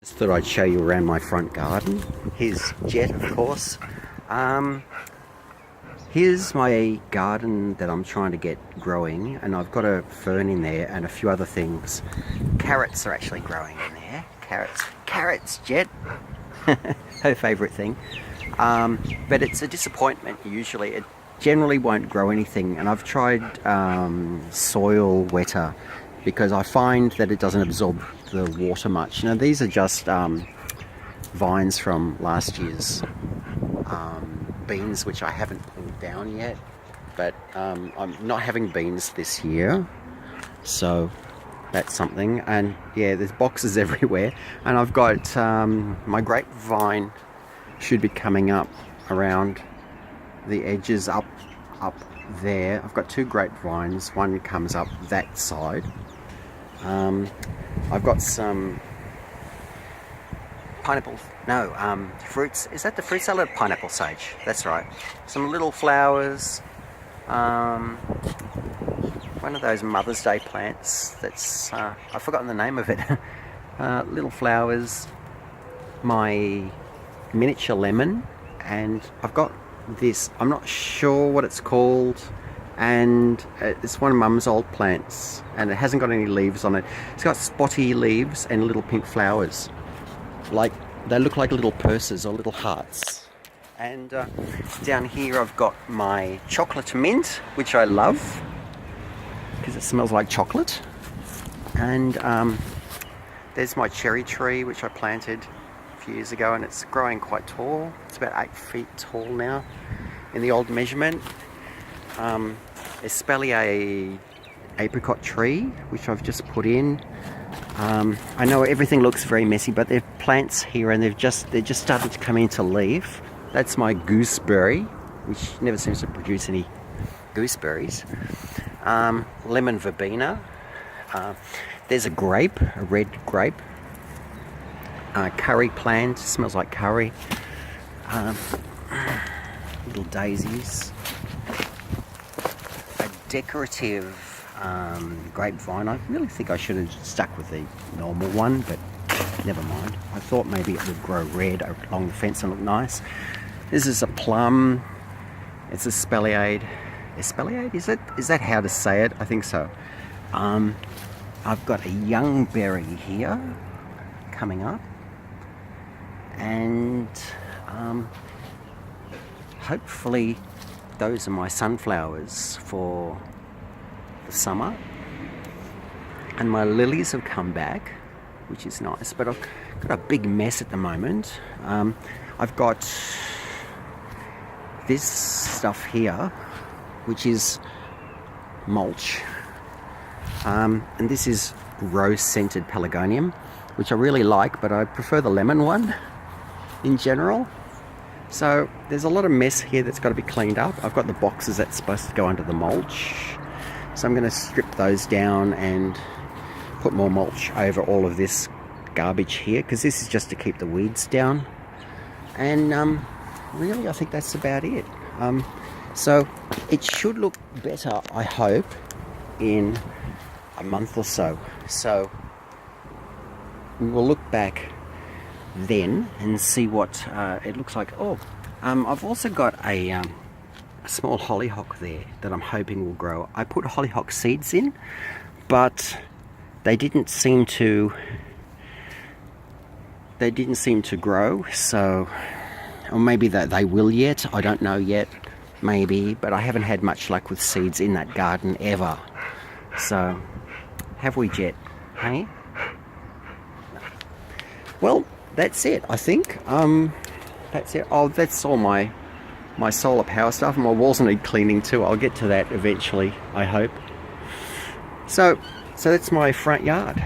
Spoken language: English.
Just thought I'd show you around my front garden. Here's Jet, of course. Here's my garden that I'm trying to get growing, and I've got a fern in there and a few other things. Carrots are actually growing in there. Carrots, Jet. Her favourite thing. But it's a disappointment usually. It generally won't grow anything, and I've tried soil wetter because I find that it doesn't absorb the water much. Now these are just vines from last year's beans, which I haven't pulled down yet, but I'm not having beans this year, so that's something. And yeah, there's boxes everywhere, and I've got my grapevine should be coming up around the edges up there. I've got two grapevines, one comes up that side. I've got some pineapple, fruits. Is that the fruit salad? Pineapple sage, that's right. Some little flowers. One of those Mother's Day plants that's, I've forgotten the name of it. Little flowers. My miniature lemon, and I've got this, I'm not sure what it's called, and it's one of Mum's old plants, and it hasn't got any leaves on it. It's got spotty leaves and little pink flowers, like they look like little purses or little hearts. And down here I've got my chocolate mint, which I love because it smells like chocolate. And there's my cherry tree, which I planted a few years ago, and it's growing quite tall. It's about 8 feet tall now in the old measurement. Espalier apricot tree, which I've just put in. I know everything looks very messy, but there are plants here, and they're just starting to come into leaf. That's my gooseberry, which never seems to produce any gooseberries. Lemon verbena. There's a grape, a red grape. Curry plant, smells like curry. Little daisies. A decorative grapevine. I really think I should have stuck with the normal one, but never mind. I thought maybe it would grow red along the fence and look nice. This is a plum. It's a Espalier. Espalier, is it? Is that how to say it? I think so. I've got a young berry here coming up, and hopefully those are my sunflowers for the summer. And my lilies have come back, which is nice, but I've got a big mess at the moment. I've got this stuff here, which is mulch, and this is rose-scented pelargonium, which I really like, but I prefer the lemon one in general. So there's a lot of mess here that's got to be cleaned up. I've got the boxes that's supposed to go under the mulch, so I'm going to strip those down and put more mulch over all of this garbage here, because this is just to keep the weeds down. And really I think that's about it. So it should look better, I hope, in a month or so. So we will look back then and see what it looks like. I've also got a small hollyhock there that I'm hoping will grow. I put hollyhock seeds in, but they didn't seem to grow, so, or maybe that they will yet, I don't know yet, maybe, but I haven't had much luck with seeds in that garden ever. So have we, Jet? Hey? Well, that's it, I think. That's it. Oh, that's all my solar power stuff. My walls need cleaning too. I'll get to that eventually, I hope. So that's my front yard.